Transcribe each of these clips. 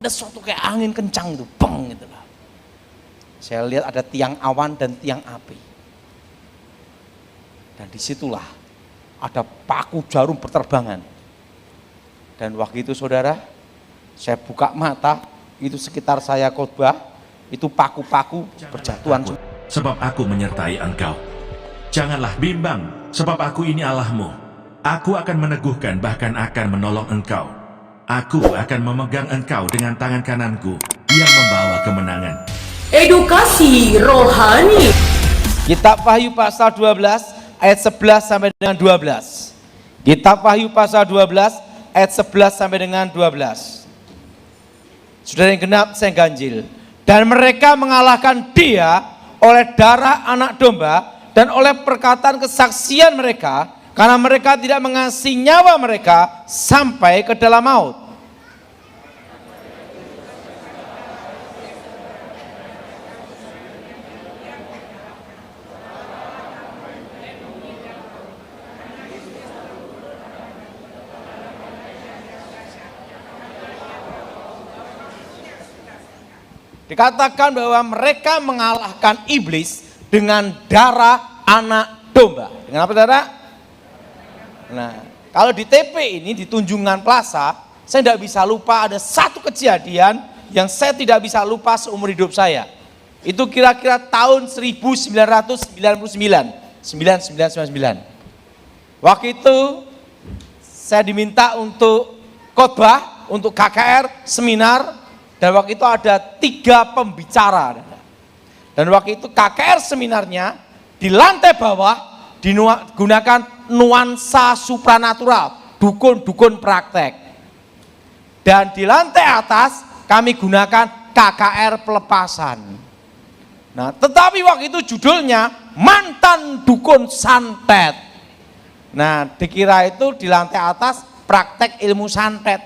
Ada suatu kayak angin kencang itu, beng gitu lah. Saya lihat ada tiang awan dan tiang api. Dan disitulah ada paku jarum berterbangan. Dan waktu itu saudara, saya buka mata, itu sekitar saya khotbah, itu paku-paku berjatuhan. Sebab aku menyertai engkau. Janganlah bimbang, sebab aku ini Allahmu. Aku akan meneguhkan, bahkan akan menolong engkau. Aku akan memegang engkau dengan tangan kananku yang membawa kemenangan. Edukasi rohani. Kitab Wahyu pasal 12 ayat 11 sampai dengan 12. Kitab Wahyu pasal 12 ayat 11 sampai dengan 12. Saudara yang genap, saya ganjil. Dan mereka mengalahkan dia oleh darah anak domba dan oleh perkataan kesaksian mereka, karena mereka tidak mengasihi nyawa mereka sampai ke dalam maut. Dikatakan bahwa mereka mengalahkan iblis dengan darah anak domba. Dengan apa, saudara? Nah, kalau di TP ini, di Tunjungan Plaza, saya tidak bisa lupa ada satu kejadian yang saya tidak bisa lupa seumur hidup saya. Itu kira-kira tahun 1999. 1999. Waktu itu saya diminta untuk khotbah, untuk KKR, seminar. Dan waktu itu ada 3 pembicara. Dan waktu itu KKR seminarnya di lantai bawah digunakan nuansa supranatural, dukun-dukun praktek. Dan di lantai atas kami gunakan KKR pelepasan. Nah, tetapi waktu itu judulnya mantan dukun santet. Nah, dikira itu di lantai atas praktek ilmu santet,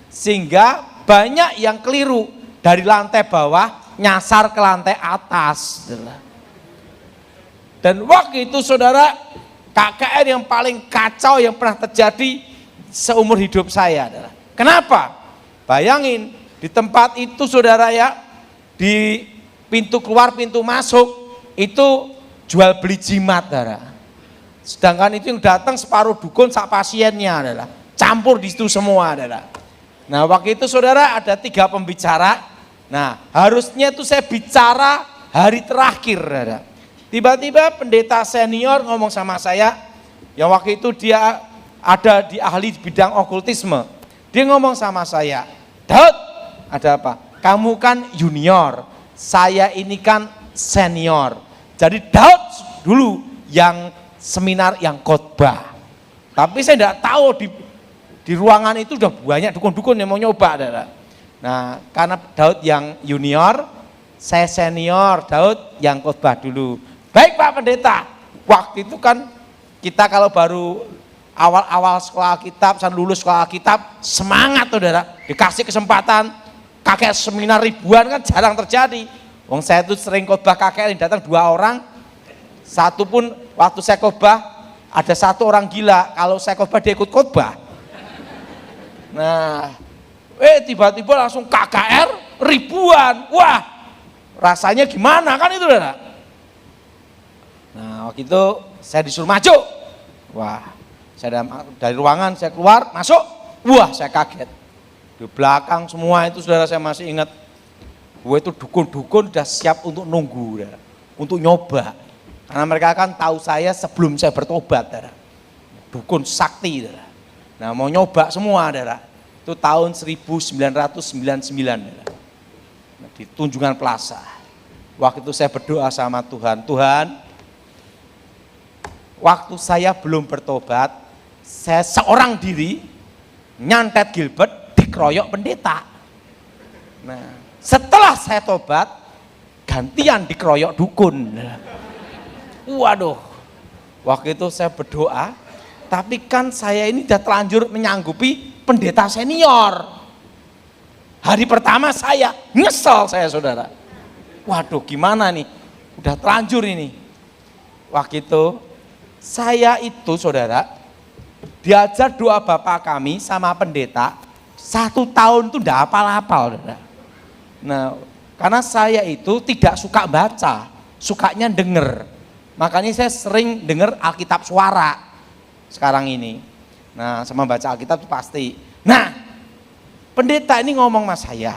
sehingga banyak yang keliru dari lantai bawah nyasar ke lantai atas. Dan waktu itu saudara, KKR yang paling kacau yang pernah terjadi seumur hidup saya adalah, kenapa? Bayangin di tempat itu saudara ya, di pintu keluar pintu masuk itu jual beli jimat, saudara. Sedangkan itu yang datang separuh dukun sak pasiennya adalah campur di situ semua, saudara. Nah, waktu itu saudara ada 3 pembicara. Nah, harusnya itu saya bicara hari terakhir. Tiba-tiba pendeta senior ngomong sama saya, yang waktu itu dia ada di ahli bidang okultisme. Dia ngomong sama saya, Daud, ada apa? Kamu kan junior, saya ini kan senior. Jadi Daud dulu yang seminar, yang khotbah. Tapi saya tidak tahu di ruangan itu udah banyak dukun-dukun yang mau nyoba. Nah, karena Daud yang junior, saya senior, Daud yang khotbah dulu. Baik Pak Pendeta, waktu itu kan kita kalau baru awal-awal sekolah Alkitab, lulus sekolah Alkitab, semangat saudara, dikasih kesempatan, kakek seminar ribuan kan jarang terjadi. Wong saya itu sering khotbah kakek yang datang 2 orang, satu pun waktu saya khotbah ada 1 orang gila, kalau saya khotbah dia ikut khotbah. Nah, tiba-tiba langsung KKR ribuan. Wah, rasanya gimana kan itu, saudara? Nah, waktu itu saya disuruh maju. Wah, saya dari ruangan saya keluar, masuk. Wah, saya kaget. Di belakang semua itu saudara, saya masih ingat. Gue itu dukun-dukun udah siap untuk nunggu, saudara, untuk nyoba. Karena mereka kan tahu saya sebelum saya bertobat, saudara. Dukun sakti, saudara. Nah, mau nyoba semua, saudara. Itu tahun 1999, saudara. Di Tunjungan Plaza. Waktu itu saya berdoa sama Tuhan, Tuhan, waktu saya belum bertobat, saya seorang diri nyantet Gilbert dikeroyok pendeta. Nah, setelah saya tobat, gantian dikeroyok dukun. Waduh, waktu itu saya berdoa, tapi kan saya ini sudah terlanjur menyanggupi pendeta senior. Hari pertama saya nyesel saya, saudara. Waduh, gimana nih? Udah terlanjur ini. Waktu itu saya itu, saudara, diajar doa Bapak kami sama pendeta 1 tahun itu enggak hafal-hafal. Nah, karena saya itu tidak suka baca, sukanya denger. Makanya saya sering denger Alkitab suara sekarang ini. Nah, sama baca Alkitab itu pasti. Nah, pendeta ini ngomong sama saya,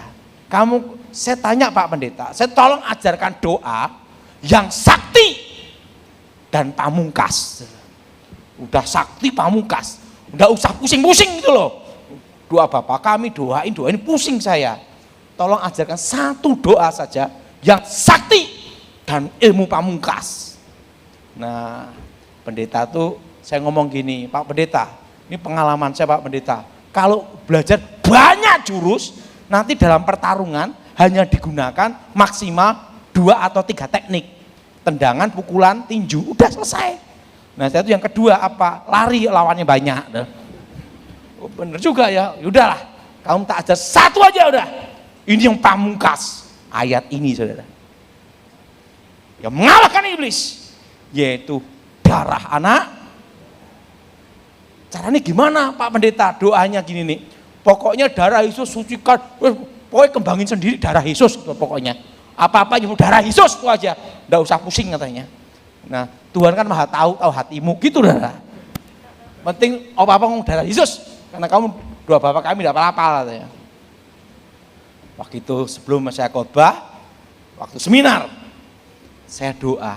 saya tanya Pak Pendeta, saya tolong ajarkan doa yang sakti dan pamungkas. Udah sakti pamungkas, udah usah pusing-pusing gitu loh. Doa Bapak kami doain pusing saya. Tolong ajarkan satu doa saja yang sakti dan ilmu pamungkas. Nah, pendeta tuh saya ngomong gini, Pak Pendeta, ini pengalaman saya Pak Pendeta. Kalau belajar banyak jurus, nanti dalam pertarungan hanya digunakan maksimal 2 atau 3 teknik. Tendangan, pukulan, tinju, udah selesai. Nah, saya itu yang kedua apa? Lari lawannya banyak. Oh, bener juga ya, udahlah. Kamu tak ajar satu aja udah. Ini yang pamungkas. Ayat ini saudara. Yang mengalahkan iblis. Yaitu darah anak. Caranya gimana Pak Pendeta? Doanya gini nih. Pokoknya darah Yesus sucikan. Pokoknya kembangin sendiri darah Yesus. Pokoknya. Apa-apa yang darah Yesus itu aja. Nggak usah pusing katanya. Nah, Tuhan kan maha tahu hatimu. Gitu dah. Penting apa-apa ngomong darah Yesus. Karena kamu doa Bapak kami tidak apa-apa katanya. Waktu itu sebelum saya khotbah, waktu seminar, saya doa,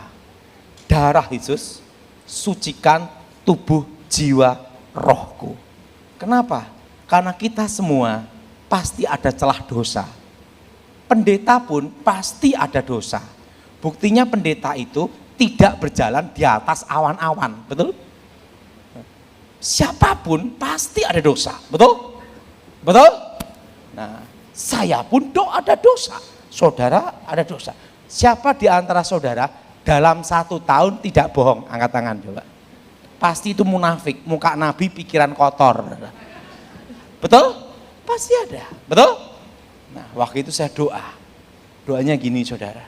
darah Yesus sucikan tubuh, jiwa, rohku. Kenapa? Karena kita semua pasti ada celah dosa. Pendeta pun pasti ada dosa. Buktinya pendeta itu tidak berjalan di atas awan-awan, betul? Siapapun pasti ada dosa, betul? Betul? Nah, saya pun ada dosa, saudara ada dosa. Siapa di antara saudara dalam 1 tahun tidak bohong? Angkat tangan coba. Pasti itu munafik, muka nabi, pikiran kotor. Betul? Pasti ada, betul? Nah, waktu itu saya doa. Doanya gini saudara.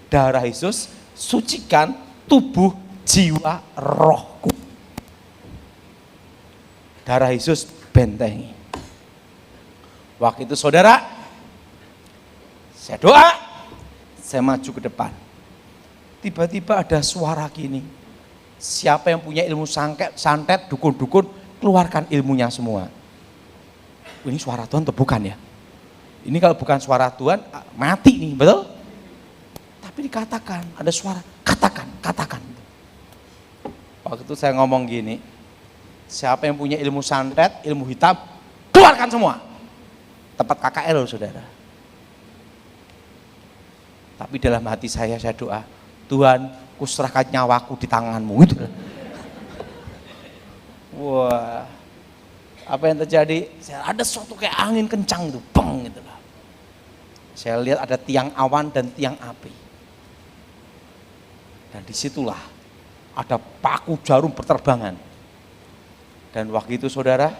Darah Yesus sucikan tubuh, jiwa, rohku. Darah Yesus bentengi. Waktu itu saudara, saya doa, saya maju ke depan. Tiba-tiba ada suara gini. Siapa yang punya ilmu santet, dukun-dukun, keluarkan ilmunya semua. Ini suara Tuhan atau bukan ya? Ini kalau bukan suara Tuhan, mati nih, betul? Tapi dikatakan, ada suara, katakan. Waktu itu saya ngomong gini, siapa yang punya ilmu santet, ilmu hitam, keluarkan semua. Tempat KKR loh saudara. Tapi dalam hati saya doa, Tuhan kuserahkan nyawaku di tanganmu. Gitu. Wah, apa yang terjadi? Ada suatu kayak angin kencang itu, bang gitu lah. Saya lihat ada tiang awan dan tiang api. Dan disitulah ada paku jarum berterbangan. Dan waktu itu saudara,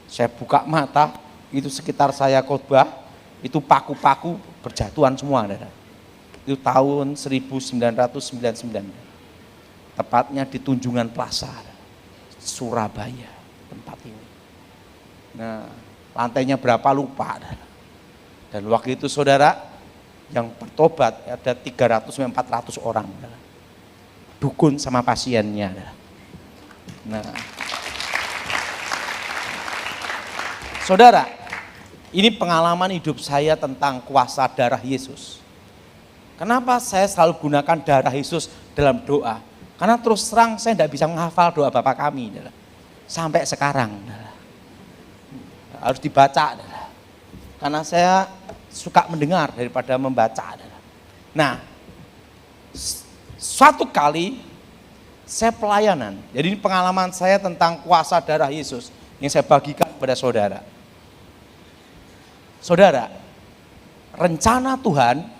saya buka mata, itu sekitar saya khotbah, itu paku-paku berjatuhan semua. Saudara. Itu tahun 1999. Tepatnya di Tunjungan Plaza, Surabaya tempat ini. Nah, lantainya berapa lupa. Dan waktu itu saudara, yang bertobat ada 300-400 orang. Dukun sama pasiennya. Nah, saudara, ini pengalaman hidup saya tentang kuasa darah Yesus. Kenapa saya selalu gunakan darah Yesus dalam doa? Karena terus terang saya tidak bisa menghafal doa Bapa kami. Sampai sekarang. Harus dibaca. Karena saya suka mendengar daripada membaca. Nah, suatu kali saya pelayanan. Jadi ini pengalaman saya tentang kuasa darah Yesus yang saya bagikan kepada saudara. Saudara, rencana Tuhan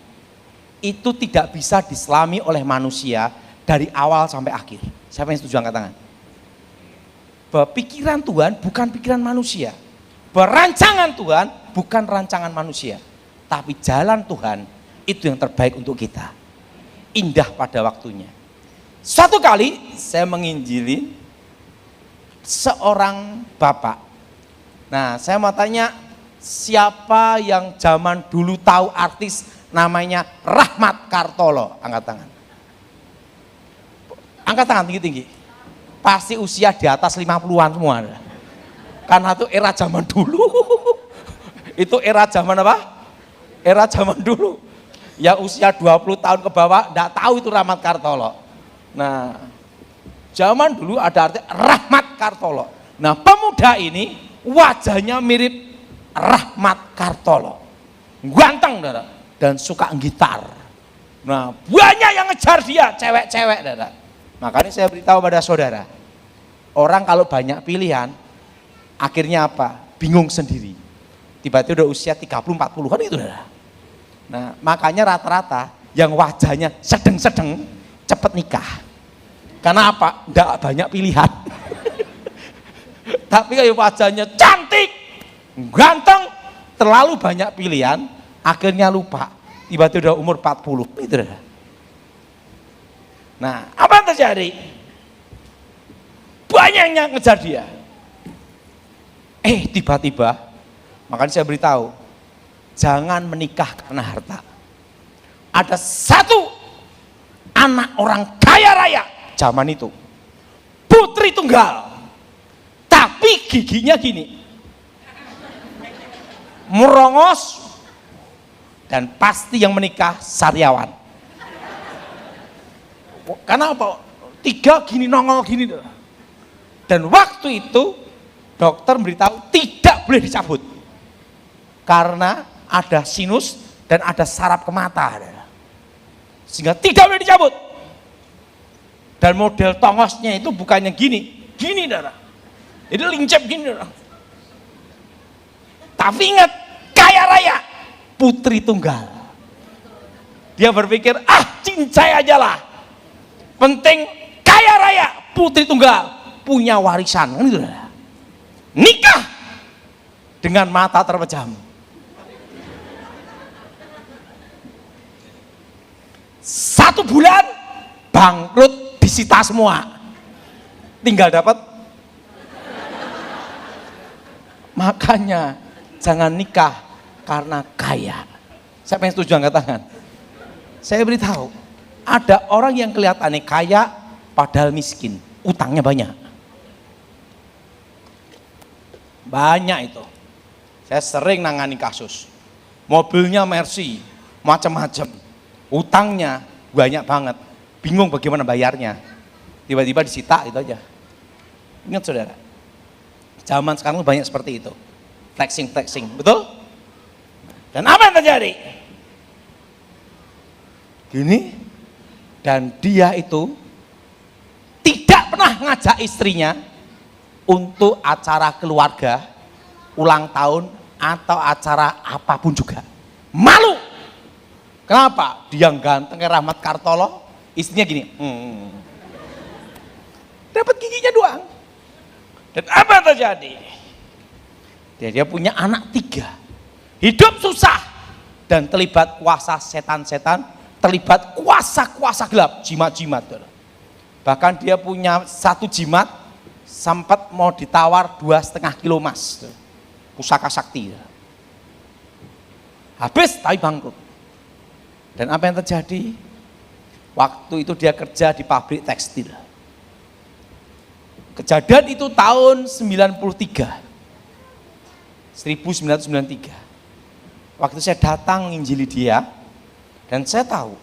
itu tidak bisa diselami oleh manusia dari awal sampai akhir. Siapa yang setuju angkat tangan? Bahwa pikiran Tuhan bukan pikiran manusia. Berancangan Tuhan bukan rancangan manusia. Tapi jalan Tuhan itu yang terbaik untuk kita. Indah pada waktunya. Suatu kali saya menginjili seorang bapak. Nah, saya mau tanya, siapa yang zaman dulu tahu artis namanya Rahmat Kartolo? Angkat tangan. Angkat tangan tinggi-tinggi. Pasti usia di atas 50-an semua. Karena itu era zaman dulu. Itu era zaman apa? Era zaman dulu. Yang usia 20 tahun ke bawah enggak tahu itu Rahmat Kartolo. Nah, zaman dulu ada arti Rahmat Kartolo. Nah, pemuda ini wajahnya mirip Rahmat Kartolo. Ganteng, saudara, dan suka gitar. Nah, banyak yang ngejar dia, cewek-cewek, saudara. Makanya saya beritahu pada saudara, orang kalau banyak pilihan, akhirnya apa? Bingung sendiri. Tiba-tiba udah usia 30-40 kan itu, saudara. Nah, makanya rata-rata yang wajahnya sedang-sedang cepet nikah. Karena apa? Nggak banyak pilihan. Tapi kayak wajahnya cantik, ganteng, terlalu banyak pilihan, akhirnya lupa. Tiba-tiba udah umur 40. Itu dah. Nah, apa yang terjadi? Banyaknya ngejar dia. Tiba-tiba, makanya saya beritahu, jangan menikah karena harta. Ada satu anak orang kaya raya zaman itu, putri tunggal, tapi giginya gini, merongos, dan pasti yang menikah sariawan. Karena apa? 3 gini nongol gini. Dan waktu itu dokter memberitahu tidak boleh dicabut. Karena ada sinus dan ada saraf ke mata. Sehingga tidak boleh dicabut. Dan model tongosnya itu bukannya gini, gini darah. Jadi lincep gini darah. Tapi ingat, kaya raya, putri tunggal. Dia berpikir, cincai aja lah. Penting kaya raya, putri tunggal, punya warisan. Kan gitu darah. Nikah dengan mata terpejam. 1 bulan bangkrut, disita semua, tinggal dapat. Makanya jangan nikah karena kaya. Siapa yang setuju angkat tangan? Saya beritahu, ada orang yang kelihatannya kaya padahal miskin, utangnya banyak. Banyak itu. Saya sering nangani kasus. Mobilnya Mercy, macam-macam. Utangnya banyak banget. Bingung bagaimana bayarnya. Tiba-tiba disita gitu aja. Ingat saudara, zaman sekarang banyak seperti itu. Flexing, betul? Dan apa yang terjadi? Gini, dan dia itu tidak pernah ngajak istrinya untuk acara keluarga, ulang tahun, atau acara apapun juga. Malu. Kenapa? Dia ganteng kayak Rahmat Kartolo, istrinya gini. Dapat giginya doang. Dan apa yang terjadi? Dia punya anak 3. Hidup susah dan terlibat kuasa setan-setan, terlibat kuasa-kuasa gelap, jimat-jimat. Bahkan dia punya 1 jimat sempat mau ditawar 2,5 kilo emas. Pusaka sakti. Habis tapi bangkrut. Dan apa yang terjadi? Waktu itu dia kerja di pabrik tekstil. Kejadian itu tahun 1993. Waktu saya datang menginjili dia, dan saya tahu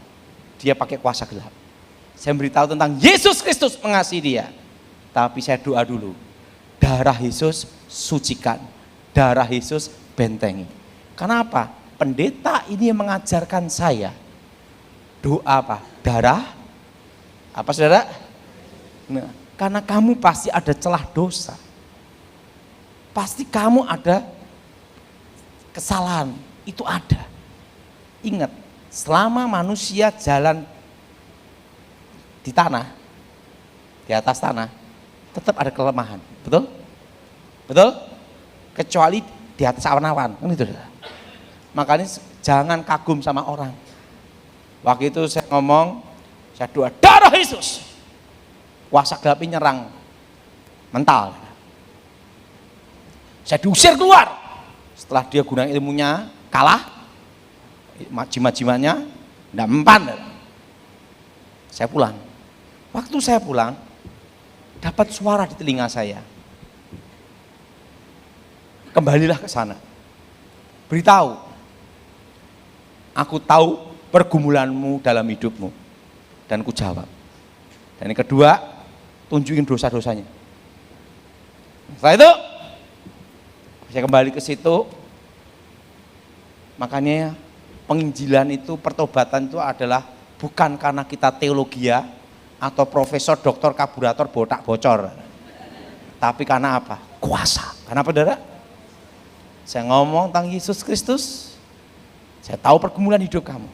dia pakai kuasa gelap. Saya beritahu tentang Yesus Kristus mengasihi dia. Tapi saya doa dulu, darah Yesus sucikan, darah Yesus bentengi. Kenapa? Pendeta ini yang mengajarkan saya doa apa? Darah apa saudara? Nah, karena kamu pasti ada celah dosa, pasti kamu ada kesalahan, itu ada. Ingat, selama manusia jalan di tanah, di atas tanah, tetap ada kelemahan, betul? Betul? Kecuali di atas awan-awan, kan itu. Makanya jangan kagum sama orang. Waktu itu saya ngomong, saya doa, darah Yesus, kuasa gelap ini nyerang mental. Saya diusir keluar, Setelah dia gunakan ilmunya, kalah, jimat-jimatnya, tidak mempan. Saya pulang. Waktu saya pulang, dapat suara di telinga saya. Kembalilah ke sana. Beritahu, aku tahu pergumulanmu dalam hidupmu. Dan ku jawab. Dan yang kedua, tunjukin dosa-dosanya. Setelah itu, saya kembali ke situ. Makanya penginjilan itu, pertobatan itu adalah bukan karena kita teologia atau profesor, doktor, kaburator, botak, bocor. Tapi karena apa? Kuasa. Karena apa, saudara? Saya ngomong tentang Yesus Kristus, saya tahu pergumulan hidup kamu.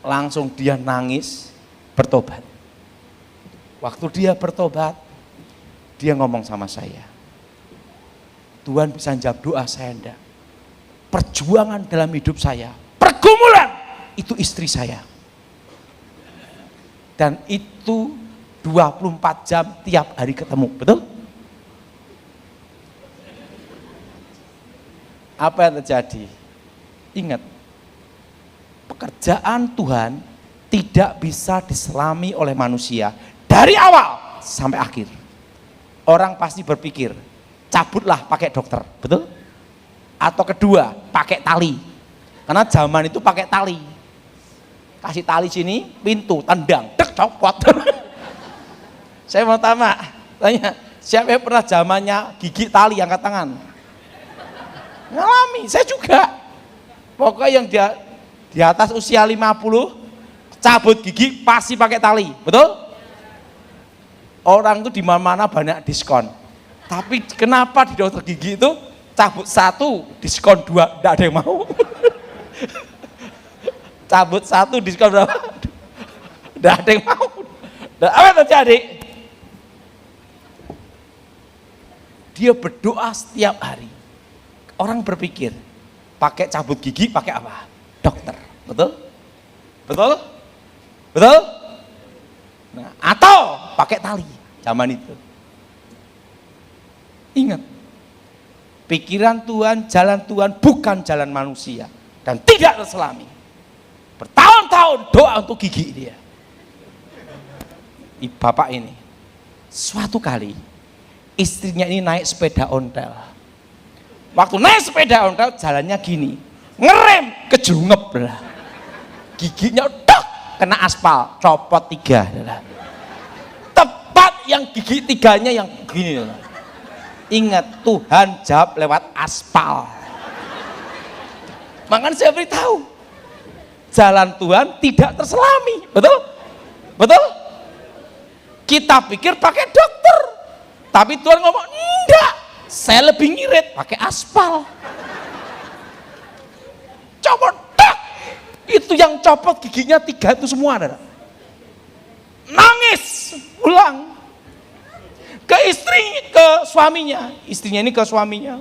Langsung dia nangis, bertobat. Waktu dia bertobat, dia ngomong sama saya, Tuhan bisa jawab doa saya enggak. Perjuangan dalam hidup saya, pergumulan, itu istri saya. Dan itu 24 jam tiap hari ketemu, betul? Apa yang terjadi? Ingat, pekerjaan Tuhan tidak bisa diselami oleh manusia dari awal sampai akhir. Orang pasti berpikir, cabutlah pakai dokter, betul? Atau kedua, pakai tali. Karena zaman itu pakai tali. Kasih tali sini, pintu, tendang, dek, copot. Saya mau tanya, siapa yang pernah zamannya gigi tali, angkat tangan? Ngalami, saya juga. Pokoknya yang dia di atas usia 50, cabut gigi pasti pakai tali, betul? Orang itu di mana-mana banyak diskon. Tapi kenapa di dokter gigi itu cabut 1, diskon 2, tidak ada yang mau. Cabut 1, diskon berapa? Tidak ada yang mau. Dan apa yang terjadi? Dia berdoa setiap hari. Orang berpikir, pakai cabut gigi, pakai apa? Dokter, betul? Betul? Betul? Nah, atau pakai tali zaman itu. Ingat, pikiran Tuhan, jalan Tuhan bukan jalan manusia dan tidak terselami. Bertahun-tahun doa untuk gigi dia. Bapak ini, suatu kali istrinya ini naik sepeda ontel. Waktu naik sepeda ontel jalannya gini, ngerem kejungep lah. Giginya dok kena aspal, copot 3 lah. Tepat yang gigi 3-nya yang gini lah. Ingat, Tuhan jawab lewat aspal. Makanya saya beritahu, jalan Tuhan tidak terselami, betul? Betul? Kita pikir pakai dokter, tapi Tuhan ngomong, enggak, saya lebih ngirit pakai aspal. Copot, dak. Itu yang copot giginya 3 itu semua ada. Nangis, pulang. Ke suaminya, istrinya ini ke suaminya.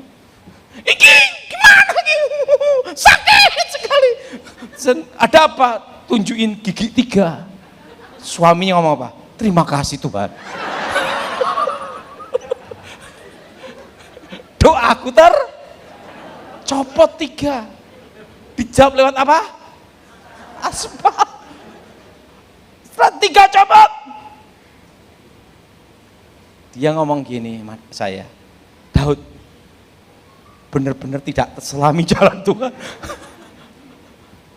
Iki gimana iki? Sakit sekali. Ada apa? Tunjukin gigi 3. Suaminya ngomong apa? Terima kasih Tuhan. Doaku copot 3. Dijawab lewat apa? Aspal. Setelah 3 copot. Dia ngomong gini, saya, Daud, benar-benar tidak terselami jalan Tuhan.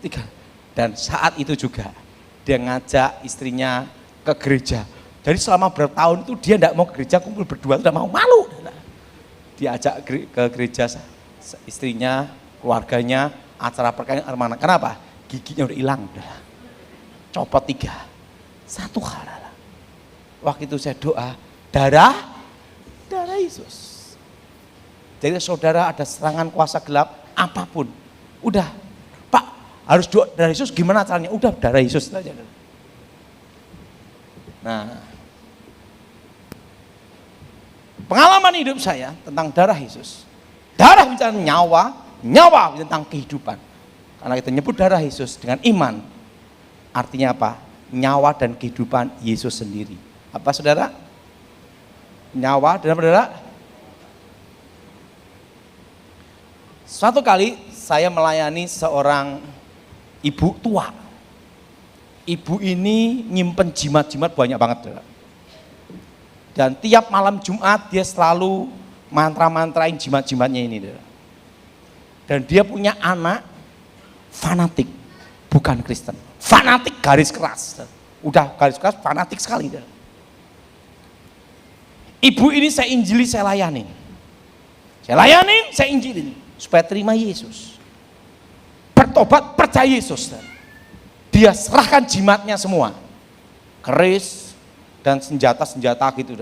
3. Dan saat itu juga dia ngajak istrinya ke gereja. Jadi selama berapa tahun itu dia tidak mau ke gereja, kumpul berdua, tidak mau, malu. Dia ajak ke gereja istrinya, keluarganya, acara perkawinan mana? Kenapa? Giginya udah hilang, copot 3. Satu hal. Waktu itu saya doa, darah Yesus. Jadi saudara ada serangan kuasa gelap apapun, udah Pak harus doa darah Yesus, gimana caranya? Udah darah Yesus aja. Nah, pengalaman hidup saya tentang darah Yesus. Darah bicara nyawa, nyawa tentang kehidupan. Karena kita nyebut darah Yesus dengan iman, artinya apa? Nyawa dan kehidupan Yesus sendiri. Apa saudara? nyawa dan saudara. Suatu kali saya melayani seorang ibu tua. Ibu ini nyimpen jimat-jimat banyak banget, saudara. Dan tiap malam Jumat dia selalu mantra-mantrain jimat-jimatnya ini, saudara. Dan dia punya anak fanatik, bukan Kristen. Fanatik garis keras. Saudara. Udah garis keras, fanatik sekali, saudara. Ibu ini saya injili, saya layanin. Saya injilin supaya terima Yesus. Bertobat, percaya Yesus. Dia serahkan jimatnya semua. Keris dan senjata-senjata gitu.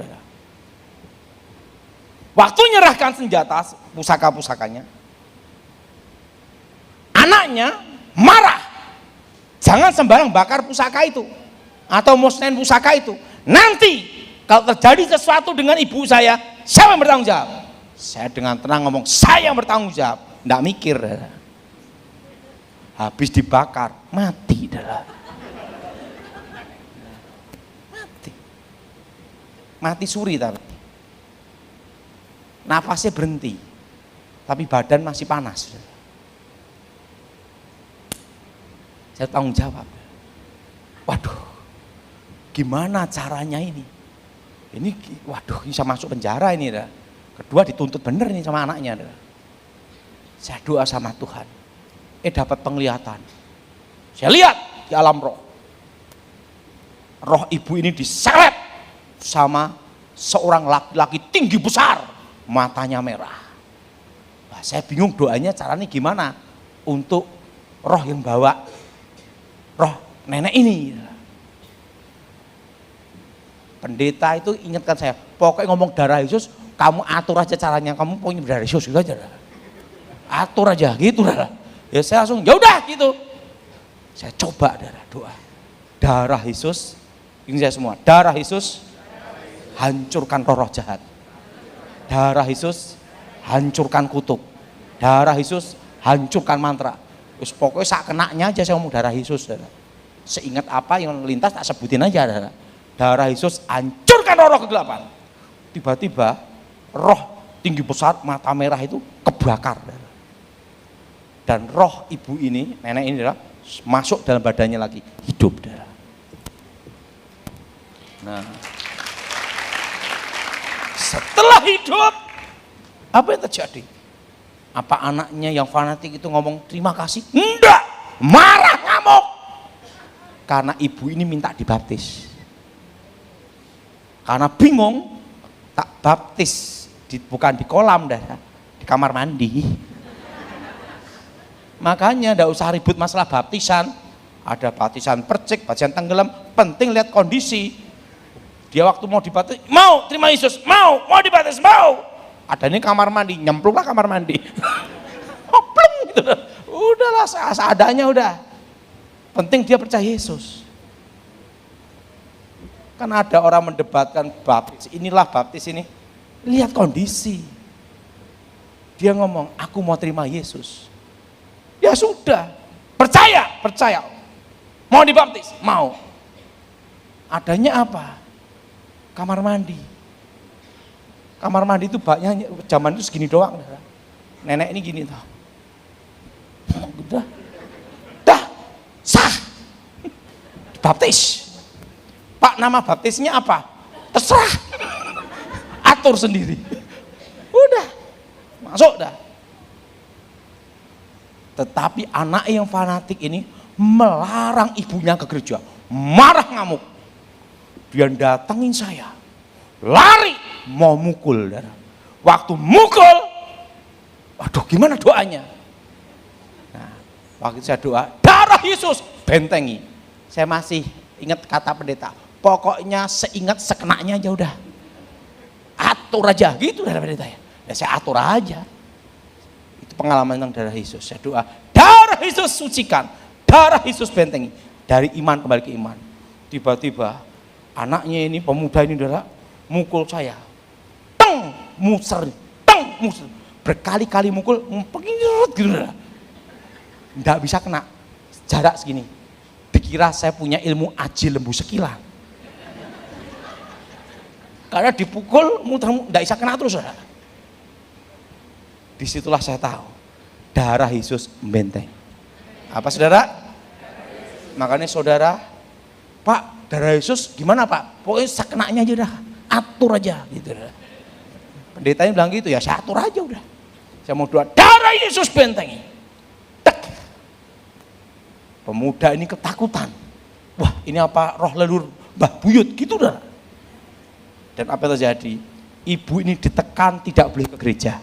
Waktu nyerahkan senjata, pusaka-pusakanya, anaknya marah. Jangan sembarang bakar pusaka itu. Atau musnahin pusaka itu. Nanti kalau terjadi sesuatu dengan ibu saya, siapa yang bertanggung jawab? Saya dengan tenang ngomong, saya yang bertanggung jawab. Nggak mikir. Habis dibakar, mati. Mati suri tapi. Nafasnya berhenti. Tapi badan masih panas. Saya tanggung jawab. Waduh, gimana caranya ini? Ini waduh, bisa masuk penjara ini. Kedua dituntut bener nih sama anaknya. Saya doa sama Tuhan. Dapat penglihatan. Saya lihat di alam roh. Roh ibu ini diseret sama seorang laki-laki tinggi besar. Matanya merah. Nah, saya bingung doanya caranya gimana. Untuk roh yang bawa roh nenek ini. Pendeta itu ingatkan saya. Pokoknya ngomong darah Yesus. Kamu atur aja caranya, kamu punya darah Yesus gitu aja. Atur aja gitu lah. Ya saya langsung ya udah gitu. Saya coba doa. Darah Yesus, ini saya semua. Darah Yesus hancurkan roh jahat. Darah Yesus hancurkan kutuk. Darah Yesus hancurkan mantra. Terus pokoknya sak kenaknya aja saya ngomong darah Yesus. Seingat apa yang lintas tak sebutin aja. Darah Yesus hancurkan roh kegelapan. Tiba-tiba roh tinggi besar mata merah itu kebakar. Dan roh ibu ini, nenek ini masuk dalam badannya lagi, hidup. Nah, setelah hidup, apa yang terjadi? Apa anaknya yang fanatik itu ngomong terima kasih? Enggak, marah ngamuk. Karena ibu ini minta dibaptis. Karena bingung, tak baptis. Bukan di kolam, di kamar mandi. Makanya enggak usah ribut masalah baptisan. Ada baptisan percik, baptisan tenggelam, penting lihat kondisi. Dia waktu mau dibaptis, mau terima Yesus, mau dibaptis, mau. Ada ini kamar mandi, nyemplunglah kamar mandi. Plung gitu. Udahlah seadanya udah. Penting dia percaya Yesus. Kan ada orang mendebatkan baptis, inilah baptis ini. Lihat kondisi. Dia ngomong, aku mau terima Yesus. Ya sudah, percaya. Mau dibaptis? Mau. Adanya apa? Kamar mandi. Kamar mandi itu banyak, zaman itu segini doang. Nenek ini gini tuh. Dah, sah. Baptis. Pak, nama baptisnya apa? Terserah. Atur sendiri. Udah. Masuk dah. Tetapi anak yang fanatik ini melarang ibunya ke gereja. Marah ngamuk. Dia datangin saya. Lari mau mukul. Waktu mukul, waduh gimana doanya? Nah, waktu saya doa, darah Yesus bentengi. Saya masih ingat kata pendeta. Pokoknya seingat sekenaknya aja udah. Atur aja gitu dari pendeta ya. Ya saya atur aja. Itu pengalaman tentang darah Yesus. Saya doa, darah Yesus sucikan, darah Yesus bentengi. Dari iman kembali ke iman. Tiba-tiba anaknya ini, pemuda ini darah mukul saya. Teng, muser. Berkali-kali mukul, gitu darah. Nggak bisa kena. Jarak segini. Dikira saya punya ilmu aji lembu sekilan. Karena dipukul, tidak bisa kena terus. Saudara. Disitulah saya tahu, darah Yesus membenteng. Apa saudara? Makanya saudara, Pak, darah Yesus gimana Pak? Pokoknya sakenanya aja dah, atur aja gitu. Pendetanya bilang gitu, ya saya atur aja udah. Saya mau doa, darah Yesus bentengi. Tek. Pemuda ini ketakutan. Wah ini apa roh leluhur Mbah Buyut gitu dah. Dan apa yang terjadi? Ibu ini ditekan tidak boleh ke gereja.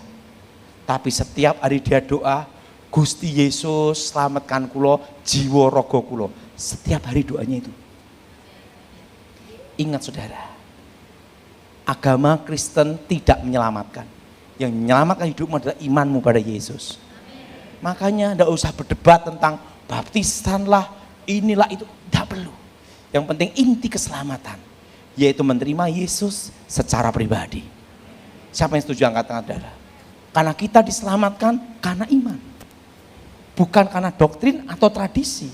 Tapi setiap hari dia doa, Gusti Yesus selamatkan kulo, jiwa rogo kulo. Setiap hari doanya itu. Ingat saudara, agama Kristen tidak menyelamatkan. Yang menyelamatkan hidupmu adalah imanmu pada Yesus. Makanya tidak usah berdebat tentang baptisan lah, inilah itu. Tidak perlu. Yang penting inti keselamatan, yaitu menerima Yesus secara pribadi. Siapa yang setuju angkat tangan saudara? Karena kita diselamatkan karena iman. Bukan karena doktrin atau tradisi.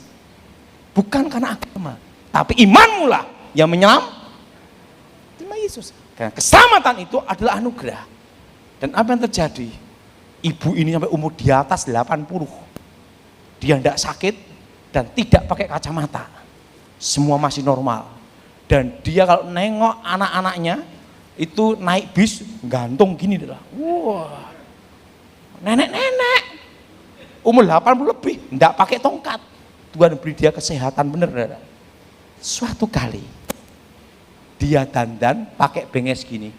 Bukan karena agama. Tapi imanmu lah yang menyelamatkan. Terima Yesus. Karena keselamatan itu adalah anugerah. Dan apa yang terjadi? Ibu ini sampai umur di atas 80. Dia tidak sakit dan tidak pakai kacamata. Semua masih normal. Dan dia kalau nengok anak-anaknya itu naik bis gantung gini adalah. Wah. Nenek-nenek umur 80 lebih, enggak pakai tongkat. Tuhan beri dia kesehatan bener. Suatu kali dia dandan pakai benges gini.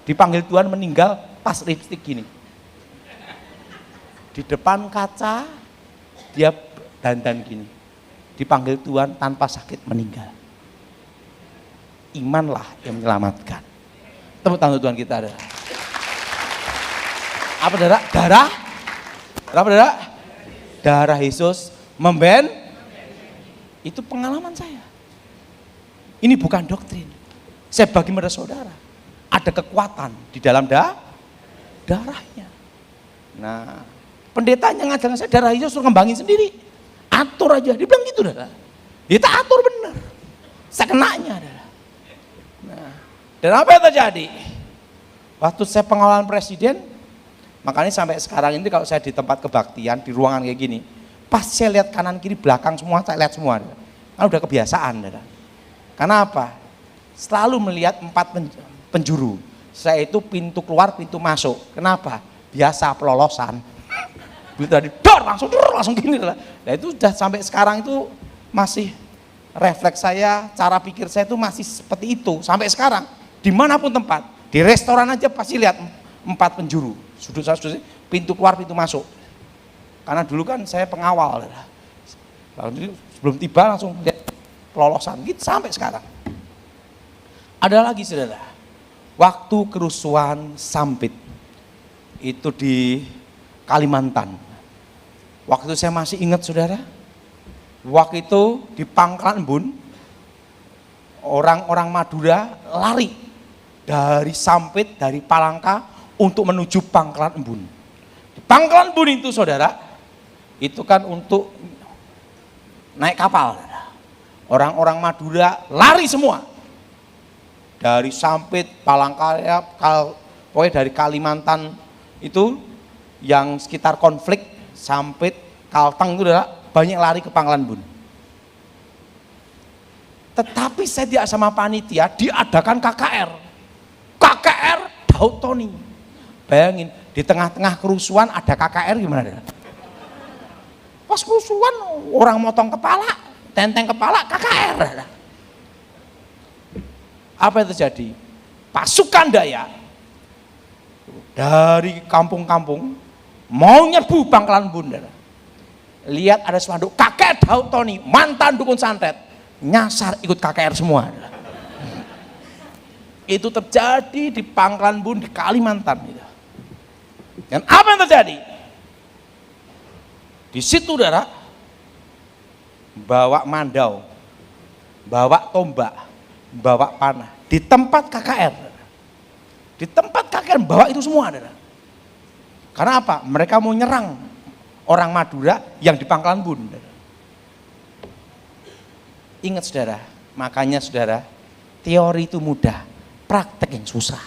Dipanggil Tuhan meninggal pas lipstik gini. Di depan kaca dia dandan gini. Dipanggil Tuhan tanpa sakit meninggal. Imanlah yang menyelamatkan. Tepuk tangan Tuhan kita ada. Apa darah? Darah? Apa darah? Darah Yesus itu pengalaman saya. Ini bukan doktrin. Saya bagi pada saudara. Ada kekuatan di dalam darahnya. Nah, pendetanya ngajarin saya darah Yesus suruh ngembangin sendiri. Atur aja. Dia bilang gitu darah. Kita atur benar. Sekenanya darah. Nah, dan apa yang terjadi? Waktu saya pengalaman presiden, makanya sampai sekarang ini kalau saya di tempat kebaktian, di ruangan kayak gini, pas saya lihat kanan kiri belakang semua, saya lihat semua. Kan udah kebiasaan. Karena apa? Selalu melihat 4 penjuru. Saya itu pintu keluar, pintu masuk. Kenapa? Biasa pelolosan. Begitu tadi, langsung gini. Nah itu sudah sampai sekarang itu masih refleks saya, cara pikir saya itu masih seperti itu. Sampai sekarang, dimanapun tempat, di restoran aja pasti lihat 4 penjuru. Sudut pintu keluar, pintu masuk. Karena dulu kan saya pengawal. Lalu sebelum tiba langsung lihat pelolosan gitu sampai sekarang. Ada lagi saudara, waktu kerusuhan Sampit itu di Kalimantan. Waktu itu saya masih ingat saudara, waktu itu di Pangkalan Embun, orang-orang Madura lari dari Sampit, dari Palangka untuk menuju Pangkalan Embun. Di Pangkalan Embun itu saudara, itu kan untuk naik kapal. Orang-orang Madura lari semua. Dari Sampit, Palangkaraya, pokoknya dari Kalimantan itu yang sekitar konflik, Sampit, Kalteng itu adalah banyak lari ke Pangkalan Bun. Tetapi saya tidak sama panitia, diadakan KKR. KKR Daud Tony. Bayangin, di tengah-tengah kerusuhan ada KKR gimana? Pas kerusuhan orang motong kepala, tenteng kepala, KKR. Apa yang terjadi? Pasukan Dayak dari kampung-kampung mau nyerbu Pangkalan Bun. Lihat ada spanduk KKR Daud Tony, mantan dukun santet, nyasar ikut KKR semua. Itu terjadi di Pangkalan Bun di Kalimantan. Dan apa yang terjadi? Di situ saudara bawa mandau, bawa tombak, bawa panah. Di tempat KKR, di tempat KKR bawa itu semua saudara. Karena apa? Mereka mau nyerang orang Madura yang di Pangkalan Bun. Ingat saudara, makanya saudara, Teori itu mudah, praktek yang susah.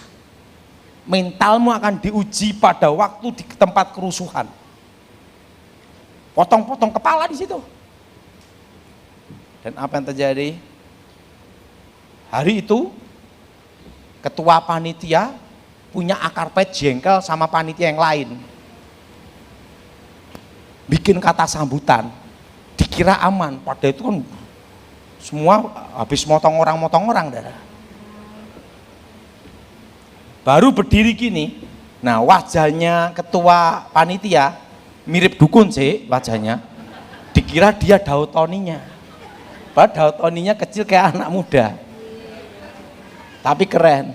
Mentalmu akan diuji pada waktu di tempat kerusuhan. Potong-potong kepala di situ. Dan apa yang terjadi? Hari itu ketua panitia punya akar pet jengkel sama panitia yang lain. Bikin kata sambutan, dikira aman, padahal itu kan semua habis motong orang. Baru berdiri gini, nah wajahnya ketua panitia mirip dukun sih wajahnya, dikira dia daltoninya. Padahal daltoninya kecil kayak anak muda, tapi keren.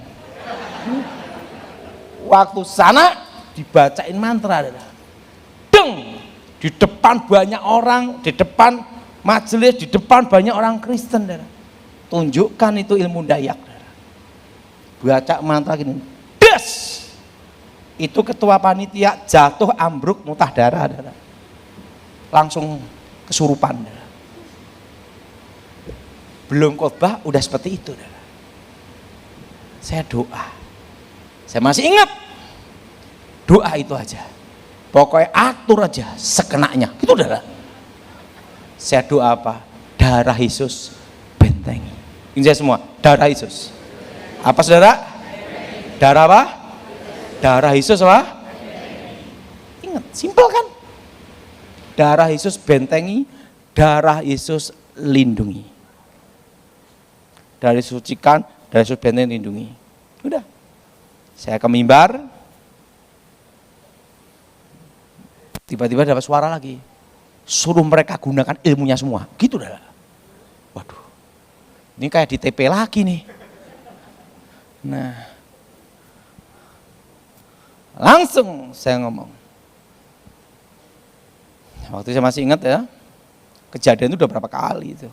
Waktu sana dibacain mantra, deng, di depan banyak orang, di depan majelis, di depan banyak orang Kristen. Tunjukkan itu ilmu Dayak. Baca mantra gini, des, itu ketua panitia jatuh ambruk muntah darah, langsung kesurupan. Belum khotbah udah seperti itu. Saya doa, saya masih ingat doa itu aja, pokoknya atur aja sekenanya gitu. Saya doa apa? Darah Yesus bentengi. Ini saya semua, darah Yesus. Apa saudara? Darah apa? Darah Yesus apa? Ingat, simpel kan? Darah Yesus bentengi, darah Yesus lindungi. Darah Yesus sucikan, darah Yesus bentengi, lindungi. Udah. Saya ke mimbar, tiba-tiba dapat suara lagi. Suruh mereka gunakan ilmunya semua. Gitu dah. Waduh. Ini kayak di TP lagi nih. Nah, langsung saya ngomong. Waktu saya masih ingat ya, kejadian itu udah berapa kali itu.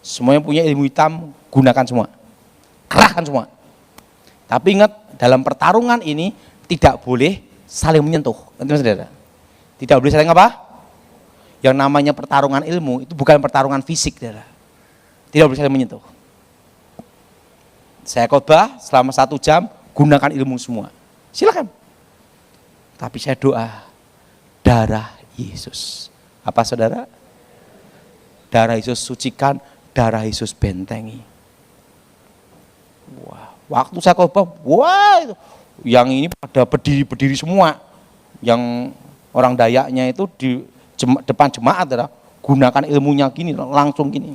Semua yang punya ilmu hitam, gunakan semua. Kerahkan semua. Tapi ingat, dalam pertarungan ini tidak boleh saling menyentuh. Nanti saudara. Tidak boleh saling apa? Yang namanya pertarungan ilmu, itu bukan pertarungan fisik. Saudara. Tidak boleh saling menyentuh. Saya khotbah selama 1 jam, gunakan ilmu semua. Silakan. Tapi saya doa, darah Yesus. Apa saudara? Darah Yesus sucikan, darah Yesus bentengi. Wah, waktu saya khotbah, wah itu. Yang ini pada berdiri-berdiri semua. Yang orang Dayaknya itu di depan jemaat, gunakan ilmunya gini, langsung gini.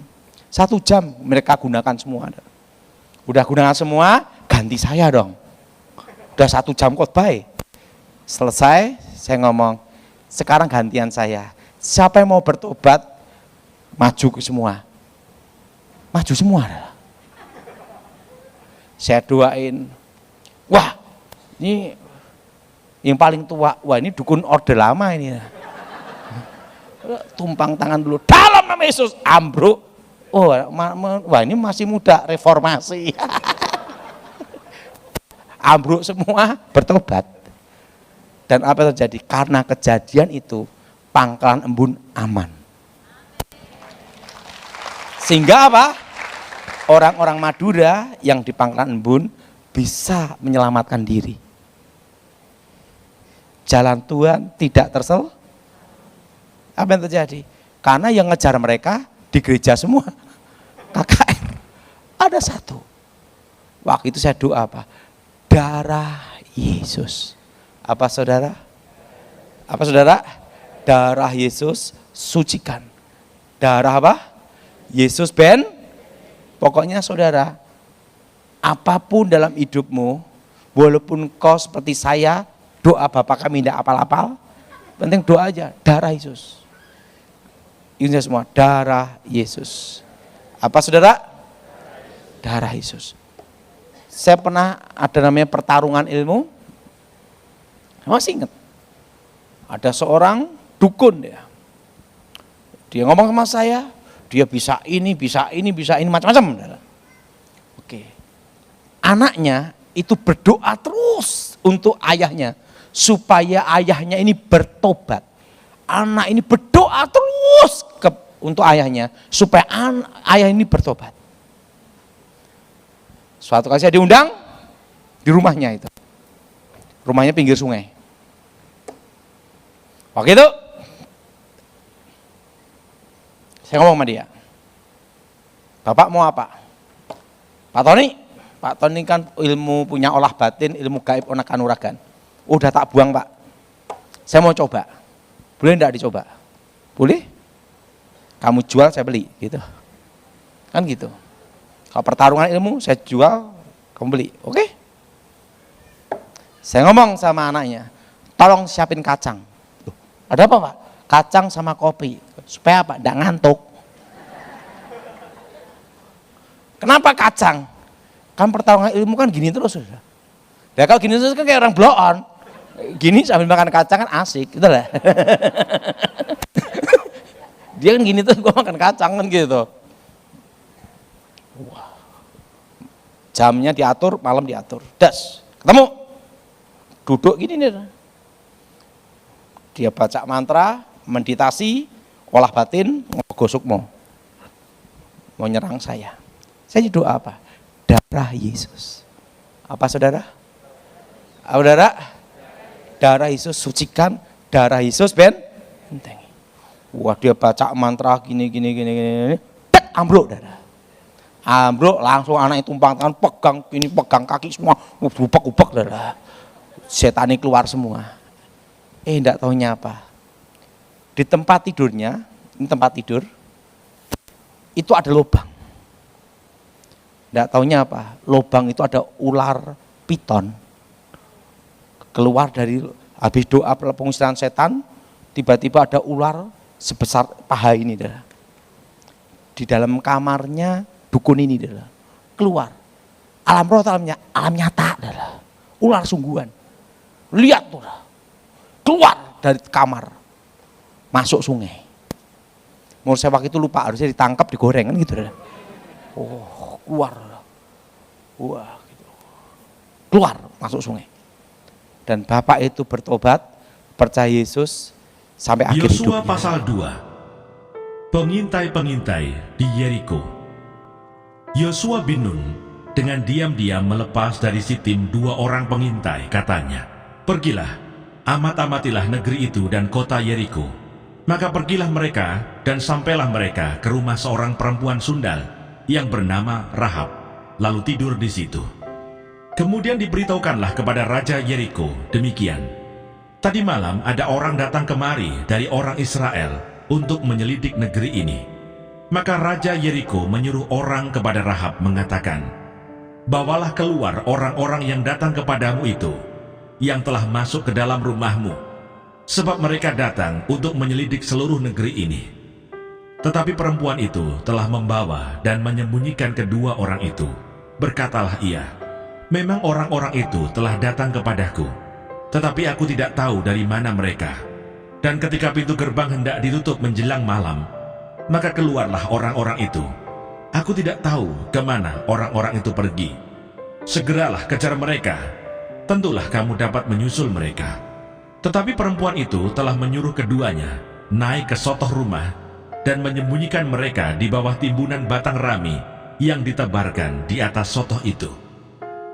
1 jam mereka gunakan semua. Udah gunakan semua, ganti saya dong. Udah 1 jam khotbah. Selesai, saya ngomong, sekarang gantian saya. Siapa yang mau bertobat, maju ke semua. Maju semua. Saya doain, wah ini yang paling tua, wah ini dukun orde lama ini. Tumpang tangan dulu, dalam nama Yesus, ambruk. Oh, wah ini masih muda, reformasi. Ambruk semua, bertobat. Dan apa yang terjadi? Karena kejadian itu, Pangkalan Embun aman. Sehingga apa? Orang-orang Madura yang di Pangkalan Embun bisa menyelamatkan diri. Jalan Tuhan tidak tersel. Apa yang terjadi? Karena yang ngejar mereka di gereja semua. KKR. Ada 1. Waktu itu saya doa apa? Darah Yesus. Apa saudara? Apa saudara? Darah Yesus sucikan. Darah apa? Yesus pokoknya saudara, apapun dalam hidupmu, walaupun kau seperti saya, doa Bapa kami tidak apal-apal, penting doa aja, darah Yesus. Ini semua, darah Yesus. Apa saudara? Darah Yesus. Saya pernah ada namanya pertarungan ilmu. Masih ingat? Ada seorang dukun ya. Dia ngomong sama saya, dia bisa ini, macam-macam. Oke. Anaknya itu berdoa terus untuk ayahnya supaya ayahnya ini bertobat. Anak ini berdoa terus untuk ayahnya supaya ayah ini bertobat. Suatu kali saya diundang di rumahnya itu. Rumahnya pinggir sungai. Waktu itu saya ngomong sama dia, Bapak mau apa? Pak Tony kan ilmu punya olah batin, ilmu gaib, onak kanuragan. Udah tak buang Pak. Saya mau coba. Boleh enggak dicoba? Boleh. Kamu jual, saya beli, gitu. Kan gitu. Kalau pertarungan ilmu, saya jual, kamu beli. Oke? Saya ngomong sama anaknya, tolong siapin kacang. Loh, ada apa Pak? Kacang sama kopi. Supaya apa? Enggak ngantuk. Kenapa kacang? Kan pertarungan ilmu kan gini terus. Ya kalau gini terus kan kayak orang blow on. Gini sambil makan kacang kan asik, gitu lah. Dia kan gini tuh, gua makan kacang kan gitu. Wah. Jamnya diatur, malam diatur. Das, ketemu. Duduk gini nih. Dia baca mantra, meditasi, olah batin, gosok mau nyerang saya. Saya doa apa? Darah Yesus. Apa saudara? Saudara? Darah Yesus sucikan, darah Yesus benteng. Wah, dia baca mantra gini, tek, ambruk darah. Ambruk, langsung anak itu tumpang tangan, pegang gini, pegang kaki semua, ubek-ubek darah. Setani keluar semua. Enggak taunya apa? Di tempat tidurnya, ini tempat tidur, itu ada lubang. Enggak taunya apa? Lubang itu ada ular piton. Keluar dari habis doa pengusiran setan, tiba-tiba ada ular sebesar paha ini, darah. Di dalam kamarnya dukun ini, darah. Keluar. Alam roh, alam nyata, darah. Ular sungguhan. Lihat tuh, keluar dari kamar, masuk sungai. Menurut saya waktu itu lupa, harusnya ditangkap, digoreng kan gitu. Oh, keluar. Wah, gitu. Keluar, masuk sungai. Dan bapak itu bertobat, percaya Yesus sampai akhir hidupnya. Yosua pasal 2. Pengintai-pengintai di Yeriko. Yosua bin Nun dengan diam-diam melepas dari Sitim 2 orang pengintai, katanya, "Pergilah, amat-amatilah negeri itu dan kota Yeriko." Maka pergilah mereka dan sampailah mereka ke rumah seorang perempuan sundal yang bernama Rahab, lalu tidur di situ. Kemudian diberitahukanlah kepada Raja Yeriko demikian, "Tadi malam ada orang datang kemari dari orang Israel untuk menyelidik negeri ini." Maka Raja Yeriko menyuruh orang kepada Rahab mengatakan, "Bawalah keluar orang-orang yang datang kepadamu itu, yang telah masuk ke dalam rumahmu, sebab mereka datang untuk menyelidik seluruh negeri ini." Tetapi perempuan itu telah membawa dan menyembunyikan kedua orang itu. Berkatalah ia, "Memang orang-orang itu telah datang kepadaku, tetapi aku tidak tahu dari mana mereka. Dan ketika pintu gerbang hendak ditutup menjelang malam, maka keluarlah orang-orang itu. Aku tidak tahu kemana orang-orang itu pergi. Segeralah kejar mereka, tentulah kamu dapat menyusul mereka." Tetapi perempuan itu telah menyuruh keduanya naik ke sotoh rumah dan menyembunyikan mereka di bawah timbunan batang rami yang ditebarkan di atas sotoh itu.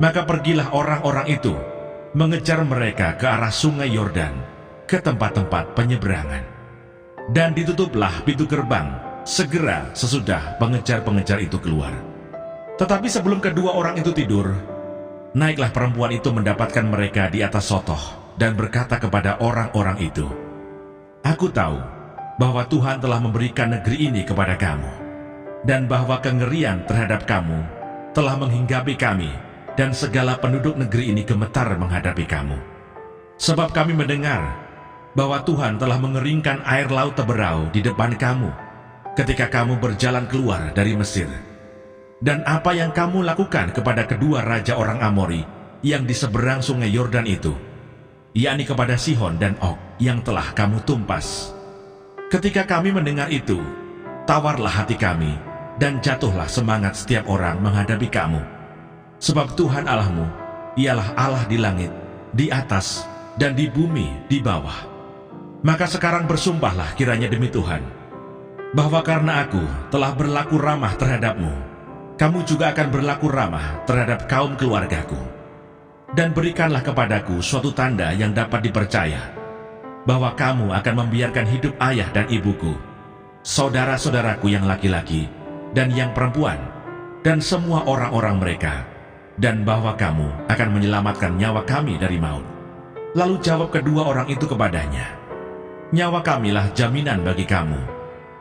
Maka pergilah orang-orang itu mengejar mereka ke arah sungai Yordan, ke tempat-tempat penyeberangan. Dan ditutuplah pintu gerbang segera sesudah pengejar-pengejar itu keluar. Tetapi sebelum kedua orang itu tidur, naiklah perempuan itu mendapatkan mereka di atas sotoh dan berkata kepada orang-orang itu, "Aku tahu bahwa Tuhan telah memberikan negeri ini kepada kamu, dan bahwa kengerian terhadap kamu telah menghinggapi kami, dan segala penduduk negeri ini gemetar menghadapi kamu. Sebab kami mendengar bahwa Tuhan telah mengeringkan air laut Teberau di depan kamu ketika kamu berjalan keluar dari Mesir. Dan apa yang kamu lakukan kepada kedua raja orang Amori yang di seberang sungai Yordan itu, yakni kepada Sihon dan Og yang telah kamu tumpas. Ketika kami mendengar itu, tawarlah hati kami dan jatuhlah semangat setiap orang menghadapi kamu. Sebab Tuhan Allahmu ialah Allah di langit, di atas, dan di bumi di bawah. Maka sekarang bersumpahlah kiranya demi Tuhan, bahwa karena aku telah berlaku ramah terhadapmu, kamu juga akan berlaku ramah terhadap kaum keluargaku. Dan berikanlah kepadaku suatu tanda yang dapat dipercaya, bahwa kamu akan membiarkan hidup ayah dan ibuku, saudara-saudaraku yang laki-laki dan yang perempuan, dan semua orang-orang mereka, dan bahwa kamu akan menyelamatkan nyawa kami dari maut. Lalu jawab kedua orang itu kepadanya, nyawa kamilah jaminan bagi kamu,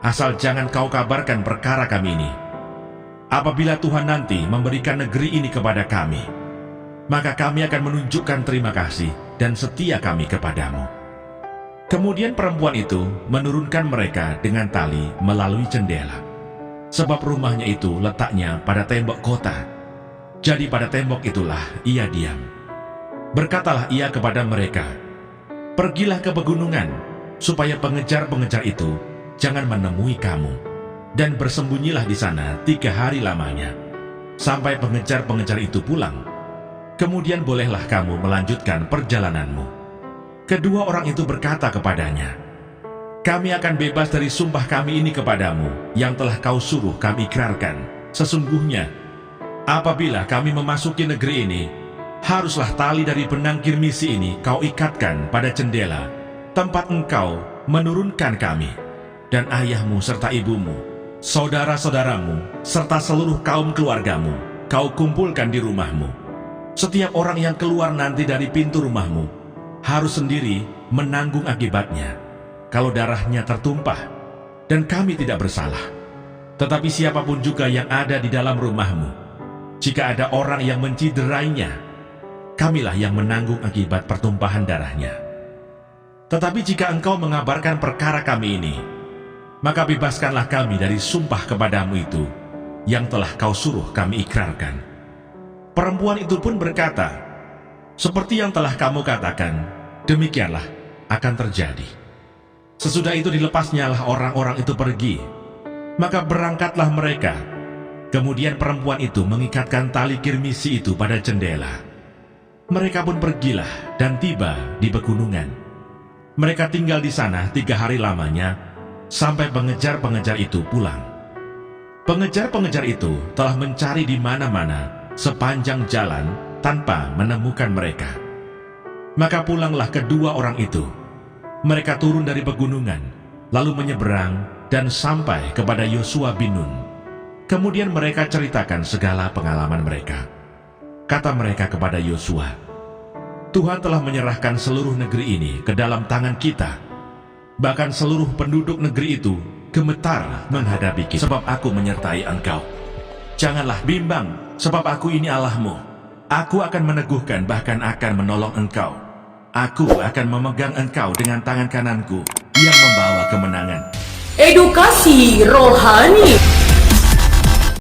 asal jangan kau kabarkan perkara kami ini. Apabila Tuhan nanti memberikan negeri ini kepada kami, maka kami akan menunjukkan terima kasih dan setia kami kepadamu. Kemudian perempuan itu menurunkan mereka dengan tali melalui jendela, sebab rumahnya itu letaknya pada tembok kota. Jadi pada tembok itulah ia diam. Berkatalah ia kepada mereka, pergilah ke pegunungan, supaya pengejar-pengejar itu jangan menemui kamu, dan bersembunyilah di sana 3 hari lamanya, sampai pengejar-pengejar itu pulang. Kemudian bolehlah kamu melanjutkan perjalananmu. Kedua orang itu berkata kepadanya, kami akan bebas dari sumpah kami ini kepadamu, yang telah kau suruh kami ikrarkan. Sesungguhnya, apabila kami memasuki negeri ini, haruslah tali dari benang kirmisi ini kau ikatkan pada jendela, tempat engkau menurunkan kami, dan ayahmu serta ibumu, saudara-saudaramu, serta seluruh kaum keluargamu, kau kumpulkan di rumahmu. Setiap orang yang keluar nanti dari pintu rumahmu harus sendiri menanggung akibatnya, kalau darahnya tertumpah, dan kami tidak bersalah. Tetapi siapapun juga yang ada di dalam rumahmu, jika ada orang yang menciderainya, kamilah yang menanggung akibat pertumpahan darahnya. Tetapi jika engkau mengabarkan perkara kami ini, maka bebaskanlah kami dari sumpah kepadamu itu, yang telah kau suruh kami ikrarkan. Perempuan itu pun berkata, seperti yang telah kamu katakan, demikianlah akan terjadi. Sesudah itu dilepasnyalah orang-orang itu pergi, maka berangkatlah mereka. Kemudian perempuan itu mengikatkan tali kirmisi itu pada jendela. Mereka pun pergilah dan tiba di pegunungan. Mereka tinggal di sana 3 hari lamanya, sampai pengejar-pengejar itu pulang. Pengejar-pengejar itu telah mencari di mana-mana sepanjang jalan tanpa menemukan mereka. Maka pulanglah kedua orang itu. Mereka turun dari pegunungan, lalu menyeberang dan sampai kepada Yosua bin Nun. Kemudian mereka ceritakan segala pengalaman mereka. Kata mereka kepada Yosua, Tuhan telah menyerahkan seluruh negeri ini ke dalam tangan kita. Bahkan seluruh penduduk negeri itu gemetar menghadapi kita, sebab aku menyertai engkau. Janganlah bimbang, sebab aku ini Allahmu. Aku akan meneguhkan, bahkan akan menolong engkau. Aku akan memegang engkau dengan tangan kananku yang membawa kemenangan. Edukasi rohani.